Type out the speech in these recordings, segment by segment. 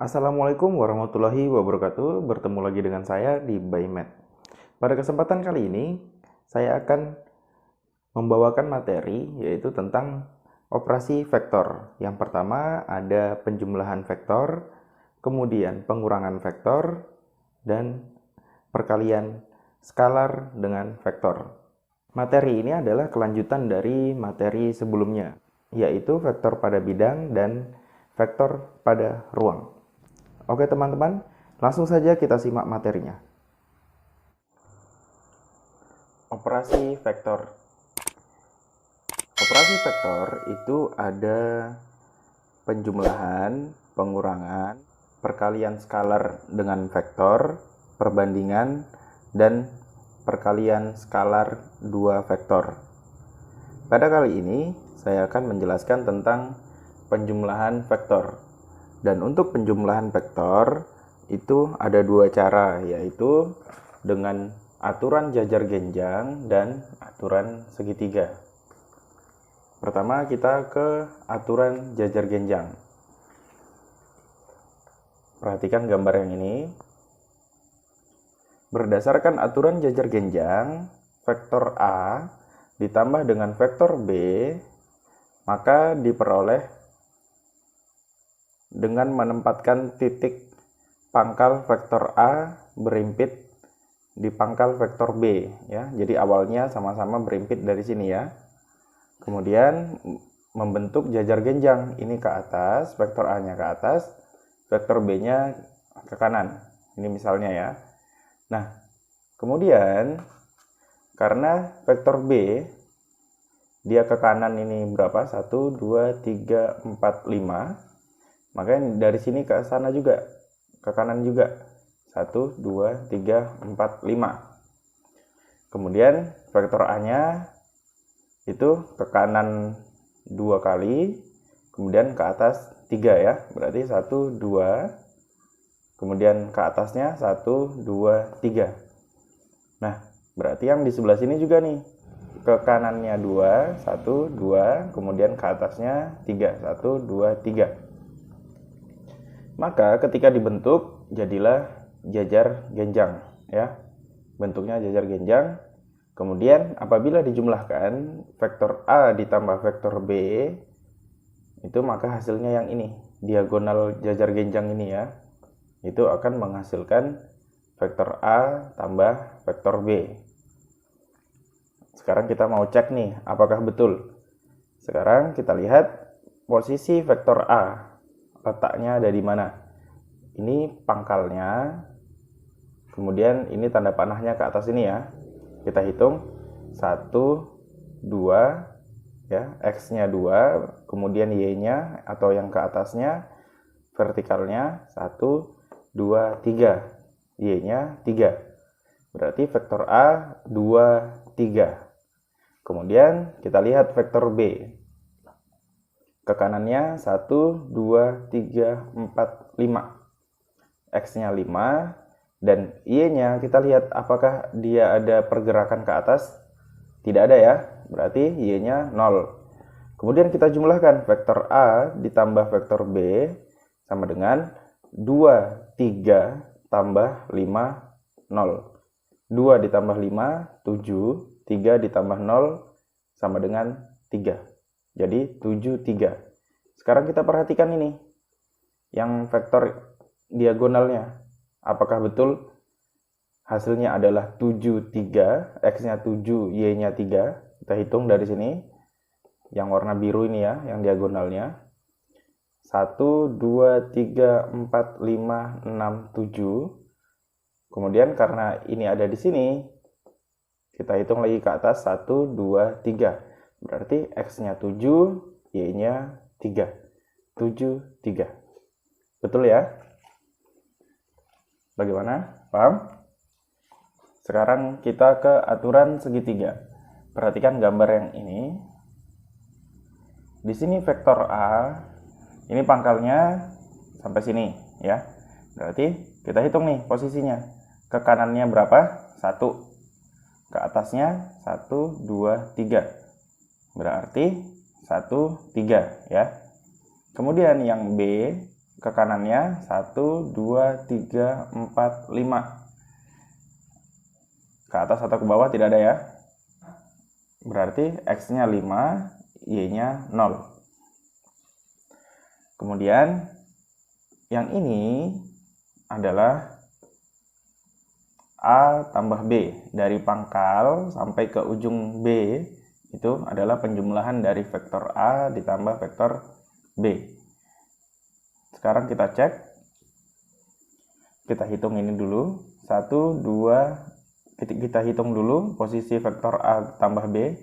Assalamualaikum warahmatullahi wabarakatuh. Bertemu lagi dengan saya di Bymed. Pada kesempatan kali ini, saya akan membawakan materi yaitu tentang operasi vektor. Yang pertama ada penjumlahan vektor, kemudian pengurangan vektor, dan perkalian skalar dengan vektor. Materi ini adalah kelanjutan dari materi sebelumnya, yaitu vektor pada bidang dan vektor pada ruang. Oke teman-teman, langsung saja kita simak materinya. Operasi vektor. Operasi vektor itu ada penjumlahan, pengurangan, perkalian skalar dengan vektor, perbandingan, dan perkalian skalar dua vektor. Pada kali ini, saya akan menjelaskan tentang penjumlahan vektor. Dan untuk penjumlahan vektor, itu ada dua cara, yaitu dengan aturan jajar genjang dan aturan segitiga. Pertama, kita ke aturan jajar genjang. Perhatikan gambar yang ini. Berdasarkan aturan jajar genjang, vektor A ditambah dengan vektor B, maka diperoleh dengan menempatkan titik pangkal vektor A berimpit di pangkal vektor B, ya. Jadi awalnya sama-sama berimpit dari sini ya. Kemudian membentuk jajar genjang, ini ke atas, vektor A-nya ke atas, vektor B-nya ke kanan. Ini misalnya ya. Nah, kemudian karena vektor B dia ke kanan ini berapa? 1, 2, 3, 4, 5. Makanya dari sini ke sana juga, ke kanan juga. 1, 2, 3, 4, 5. Kemudian vektor A-nya itu ke kanan 2 kali, kemudian ke atas 3 ya. Berarti 1, 2, kemudian ke atasnya 1, 2, 3. Nah, berarti yang di sebelah sini juga nih. Ke kanannya 2, 1, 2, kemudian ke atasnya 3, 1, 2, 3. Maka ketika dibentuk jadilah jajar genjang ya. Bentuknya jajar genjang. Kemudian apabila dijumlahkan vektor A ditambah vektor B itu maka hasilnya yang ini, diagonal jajar genjang ini ya. Itu akan menghasilkan vektor A tambah vektor B. Sekarang kita mau cek nih apakah betul. Sekarang kita lihat posisi vektor A. Letaknya ada di mana? Ini pangkalnya. Kemudian ini tanda panahnya ke atas ini ya. Kita hitung 1, 2 ya, X-nya 2, kemudian Y-nya atau yang ke atasnya vertikalnya 1, 2, 3. Y-nya 3. Berarti vektor A 2, 3. Kemudian kita lihat vektor B. Ke kanannya 1, 2, 3, 4, 5. X-nya 5. Dan Y-nya kita lihat apakah dia ada pergerakan ke atas. Tidak ada ya. Berarti Y-nya 0. Kemudian kita jumlahkan vektor A ditambah vektor B sama dengan 2, 3 tambah 5, 0. 2 ditambah 5, 7. 3 ditambah 0 sama dengan 3. Jadi 7, 3. Sekarang kita perhatikan ini. Yang vektor diagonalnya. Apakah betul hasilnya adalah 7, 3. X-nya 7, Y-nya 3. Kita hitung dari sini. Yang warna biru ini ya, yang diagonalnya. 1, 2, 3, 4, 5, 6, 7. Kemudian karena ini ada di sini, kita hitung lagi ke atas 1, 2, 3. Berarti X-nya 7, Y-nya 3. 7, 3. Betul ya? Bagaimana? Paham? Sekarang kita ke aturan segitiga. Perhatikan gambar yang ini. Di sini vektor A, ini pangkalnya sampai sini ya. Berarti kita hitung nih posisinya. Ke kanannya berapa? 1. Ke atasnya 1, 2, 3. Berarti 1, 3 ya. Kemudian yang B ke kanannya 1, 2, 3, 4, 5. Ke atas atau ke bawah tidak ada ya. Berarti X-nya 5, Y-nya 0. Kemudian yang ini adalah A tambah B. Dari pangkal sampai ke ujung B itu adalah penjumlahan dari vektor A ditambah vektor B. Sekarang kita cek. Kita hitung ini dulu. 1, 2, kita hitung dulu posisi vektor A tambah B.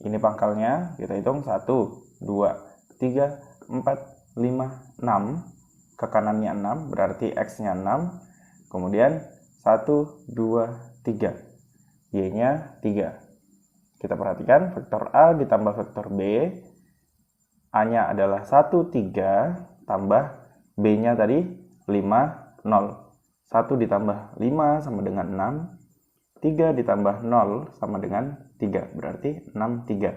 Ini pangkalnya. Kita hitung 1, 2, 3, 4, 5, 6. Ke kanannya 6, berarti X-nya 6. Kemudian 1, 2, 3. Y-nya 3. Kita perhatikan vektor A ditambah vektor B. A-nya adalah 1, 3, tambah B-nya tadi 5, 0. 1 ditambah 5 sama dengan 6. 3 ditambah 0 sama dengan 3. Berarti 6, 3.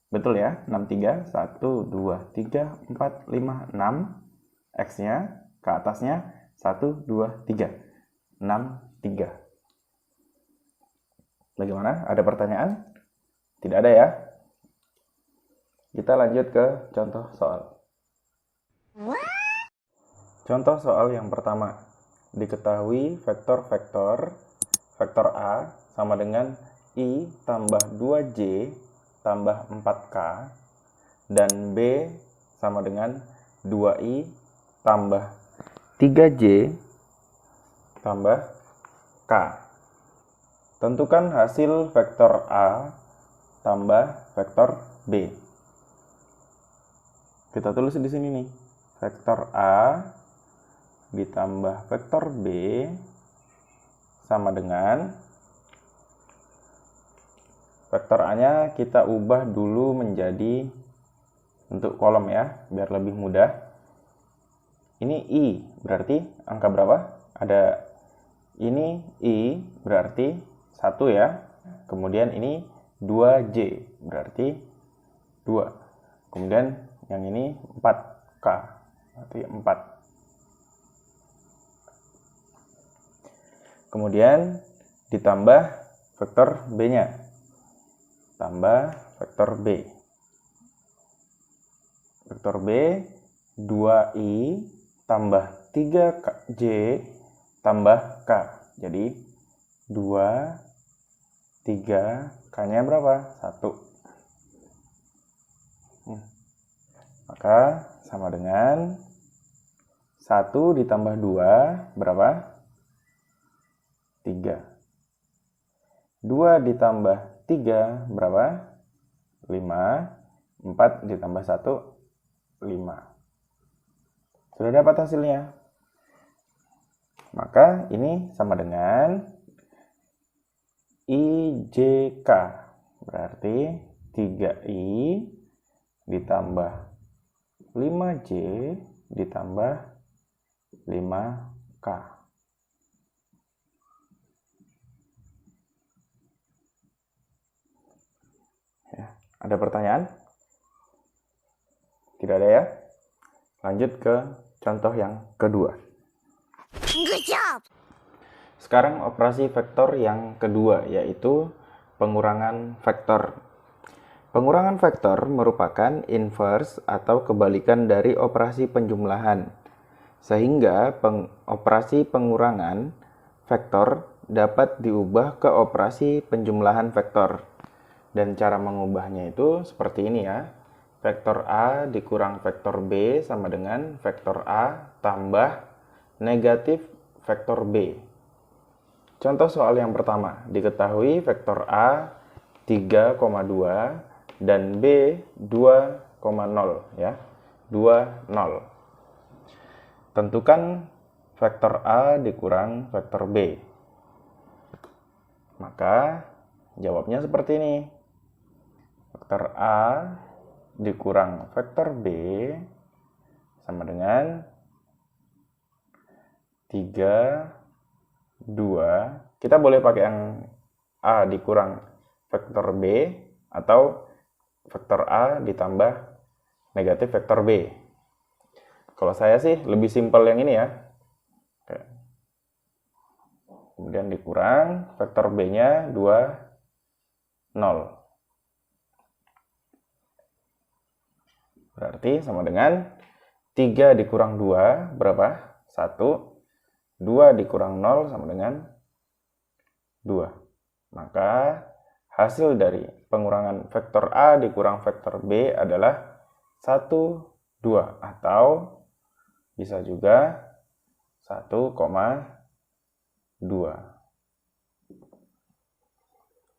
Betul ya? 6, 3. 1, 2, 3, 4, 5, 6. X-nya ke atasnya 1, 2, 3. 6, 3. Bagaimana? Ada pertanyaan? Tidak ada ya? Kita lanjut ke contoh soal. Contoh soal yang pertama. Diketahui vektor-vektor vektor A sama dengan I tambah 2J tambah 4K dan B sama dengan 2I tambah 3J tambah K. Tentukan hasil vektor A tambah vektor B. Kita tulis di sini nih. Vektor A ditambah vektor B sama dengan vektor A-nya kita ubah dulu menjadi bentuk kolom ya, biar lebih mudah. Ini I, berarti angka berapa? Ada ini I, berarti 1 ya. Kemudian ini 2J, berarti 2. Kemudian yang ini 4K, berarti 4. Kemudian ditambah vektor B-nya. Tambah vektor B. Vektor B 2I tambah 3J tambah K. Jadi 2, 3, K-nya berapa? 1. Maka sama dengan 1 ditambah 2 berapa? 3. 2 ditambah 3 berapa? 5. 4 ditambah 1, 5. Sudah dapat hasilnya. Maka ini sama dengan IJK. Berarti 3I ditambah 5J ditambah 5K. Ya, ada pertanyaan? Tidak ada ya? Lanjut ke contoh yang kedua. Good job. Sekarang operasi vektor yang kedua, yaitu pengurangan vektor. Pengurangan vektor merupakan inverse atau kebalikan dari operasi penjumlahan. Sehingga operasi pengurangan vektor dapat diubah ke operasi penjumlahan vektor. Dan cara mengubahnya itu seperti ini ya. Vektor A dikurang vektor B sama dengan vektor A tambah negatif vektor B. Contoh soal yang pertama. Diketahui vektor A 3,2 dan B 2,0 ya. 2, 0. Tentukan vektor A dikurang vektor B. Maka jawabnya seperti ini. Vektor A dikurang vektor B sama dengan 3, 2. Kita boleh pakai yang A dikurang vektor B atau vektor A ditambah negatif vektor B. Kalau saya sih lebih simpel yang ini ya. Oke. Kemudian dikurang vektor B-nya 2, 0. Berarti sama dengan 3 dikurang 2 berapa? 1. 2 dikurang 0 sama dengan 2. Maka hasil dari pengurangan vektor A dikurang vektor B adalah 1, 2. Atau bisa juga 1,2.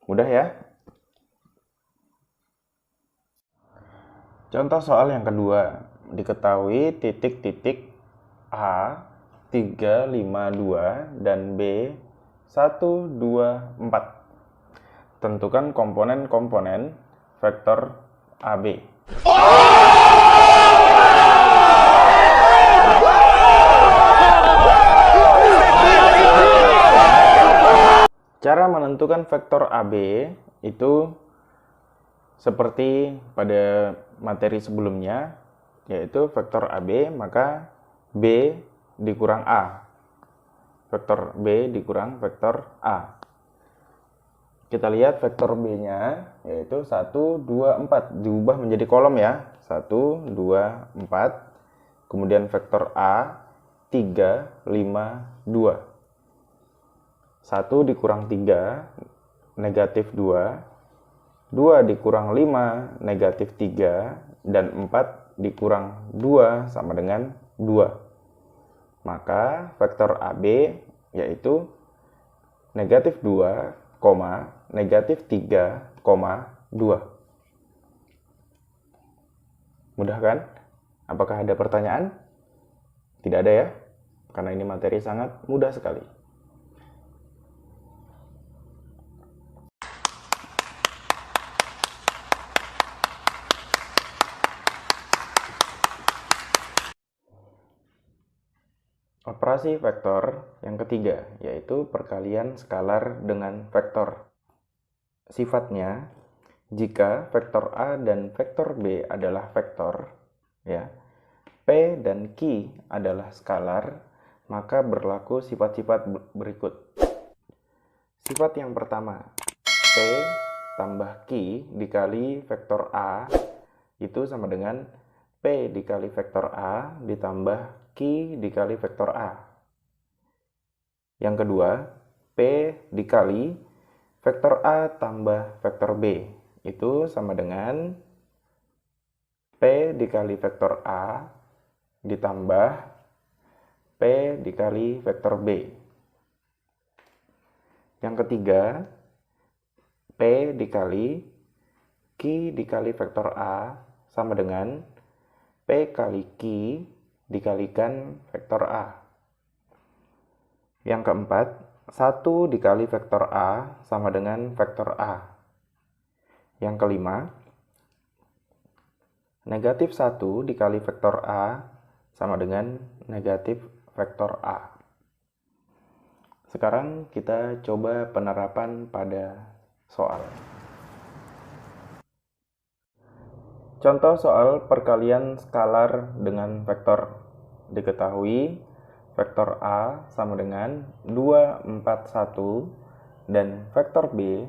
Mudah ya? Contoh soal yang kedua. Diketahui titik-titik A 3, 5, 2 dan B 1, 2, 4. Tentukan komponen-komponen vektor AB. Cara menentukan vektor AB itu seperti pada materi sebelumnya, yaitu vektor AB maka B dikurang A. Vektor B dikurang vektor A. Kita lihat vektor B-nya yaitu 1, 2, 4. Diubah menjadi kolom ya. 1, 2, 4. Kemudian vektor A 3, 5, 2. 1 dikurang 3, negatif 2. 2 dikurang 5, negatif 3. Dan 4 dikurang 2 sama dengan 2. Maka vektor AB yaitu negatif 2, negatif 3, 2. Mudah kan? Apakah ada pertanyaan? Tidak ada ya? Karena ini materi sangat mudah sekali. Operasi vektor yang ketiga, yaitu perkalian skalar dengan vektor. Sifatnya, jika vektor A dan vektor B adalah vektor, ya, P dan Q adalah skalar, maka berlaku sifat-sifat berikut. Sifat yang pertama, P tambah Q dikali vektor A itu sama dengan P dikali vektor A ditambah Q dikali vektor A. Yang kedua, P dikali vektor A tambah vektor B. Itu sama dengan P dikali vektor A ditambah P dikali vektor B. Yang ketiga, P dikali Q dikali vektor A sama dengan P kali Q dikalikan vektor A. Yang keempat, 1 dikali vektor A sama dengan vektor A. Yang kelima, negatif 1 dikali vektor A sama dengan negatif vektor A. Sekarang kita coba penerapan pada soal. Contoh soal perkalian skalar dengan vektor. Diketahui vektor A sama dengan 2, 4, 1 dan vektor B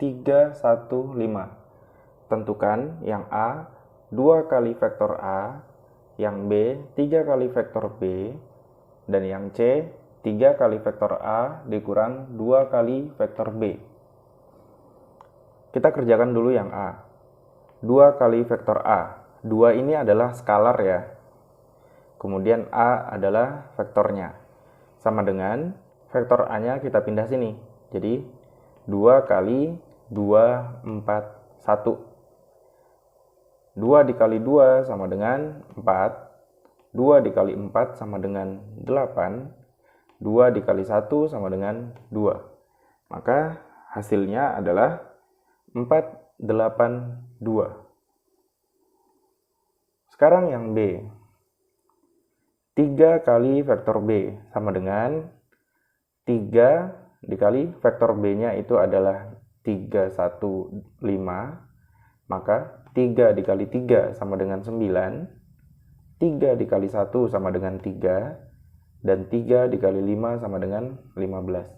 3, 1, 5. Tentukan yang A 2 kali vektor A, yang B 3 kali vektor B, dan yang C 3 kali vektor A dikurang 2 kali vektor B. Kita kerjakan dulu yang A. 2 kali vektor A. 2 ini adalah skalar ya. Kemudian A adalah vektornya. Sama dengan vektor A-nya kita pindah sini. Jadi 2 kali 2, 4, 1. 2 dikali 2 sama dengan 4. 2 dikali 4 sama dengan 8. 2 dikali 1 sama dengan 2. Maka hasilnya adalah 4, 8, 2. Sekarang yang B. 3 kali vektor B sama dengan 3 dikali vektor B-nya itu adalah 3, 1, 5. Maka 3 dikali 3 sama dengan 9. 3 dikali 1 sama dengan 3, dan 3 dikali 5 sama dengan 15.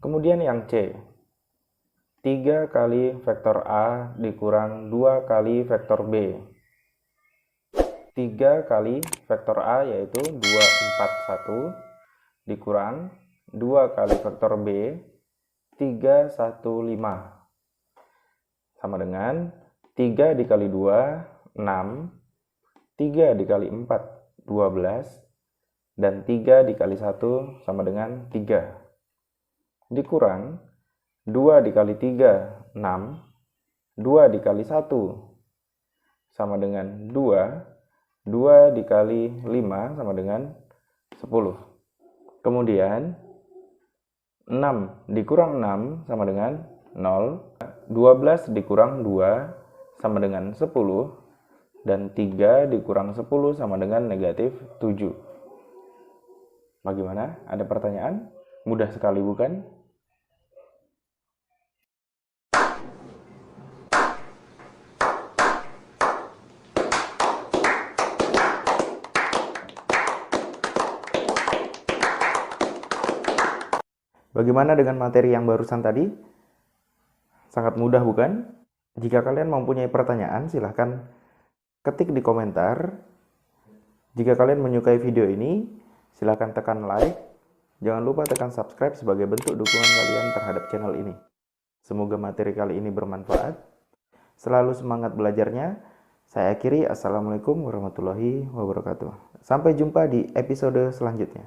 Kemudian yang C, 3 kali vektor A dikurang 2 kali vektor B. 3 kali vektor A yaitu 2, 4, 1 dikurang 2 kali vektor B 3, 1, 5 sama dengan 3 dikali 2, 6, 3 dikali 4, 12, dan 3 dikali 1 sama dengan 3 dikurang 2 dikali 3, 6, 2 dikali 1 sama dengan 2, 2 dikali 5 sama dengan 10. Kemudian 6 dikurang 6 sama dengan 0. 12 dikurang 2 sama dengan 10. Dan 3 dikurang 10 sama dengan negatif 7. Bagaimana? Ada pertanyaan? Mudah sekali bukan? Bagaimana dengan materi yang barusan tadi? Sangat mudah bukan? Jika kalian mempunyai pertanyaan, silahkan ketik di komentar. Jika kalian menyukai video ini, silahkan tekan like. Jangan lupa tekan subscribe sebagai bentuk dukungan kalian terhadap channel ini. Semoga materi kali ini bermanfaat. Selalu semangat belajarnya. Saya akhiri. Assalamualaikum warahmatullahi wabarakatuh. Sampai jumpa di episode selanjutnya.